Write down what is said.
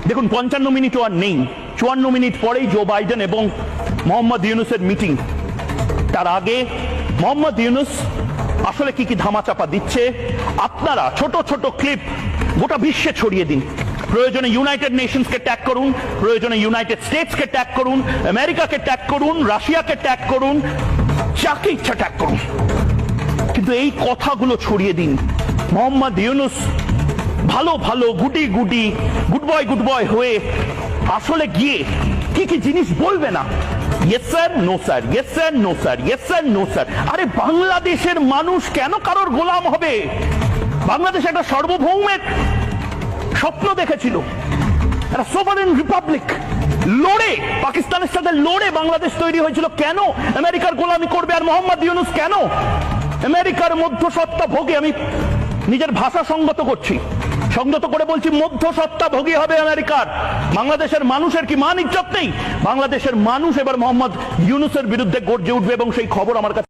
দেখুন 55 মিনিটও আর নেই, 54 মিনিট পরেই জো বাইডেন এবং মোহাম্মদ ইউনূসের মিটিং। তার আগে মোহাম্মদ ইউনূস আসলে কি কি ধামাচাপা দিচ্ছে আপনারা ছোট ছোট ক্লিপ গোটা বিশ্বে ছড়িয়ে দিন। প্রয়োজনে ইউনাইটেড নেশনসকে ট্যাগ করুন, প্রয়োজনে ইউনাইটেড স্টেটসকে ট্যাগ করুন, আমেরিকাকে ট্যাগ করুন, রাশিয়াকে ট্যাগ করুন, যাকে ইচ্ছা ট্যাগ করুন, কিন্তু এই কথাগুলো ছড়িয়ে দিন। মোহাম্মদ ইউনূস ভালো ভালো গুটি গুটি গুড বয় হয়ে আসলে গিয়ে কি কি জিনিস বলবে না, yes sir no sir, yes sir no sir, yes sir no sir. আরে বাংলাদেশের মানুষ কেন কারোর গোলাম হবে? বাংলাদেশ একটা সার্বভৌমের স্বপ্ন দেখেছিল, একটা সোভারেন রিপাবলিক, লড়ে পাকিস্তানের সাথে লড়ে বাংলাদেশ তৈরি হয়েছিল। কেন আমেরিকার গোলামি করবে? আর মোহাম্মদ ইউনূস কেন আমেরিকার মধ্যস্বত্বা ভোগী? আমি নিজের ভাষা সংগত করছি, সংযত করে বলছি, মধ্যস্বত্বা ভোগী হবে আমেরিকার। বাংলাদেশের মানুষের কি মান ইজ্জত নেই? বাংলাদেশের মানুষ এবার মোহাম্মদ ইউনূসের বিরুদ্ধে গর্জে উঠবে এবং সেই খবর আমার কাছে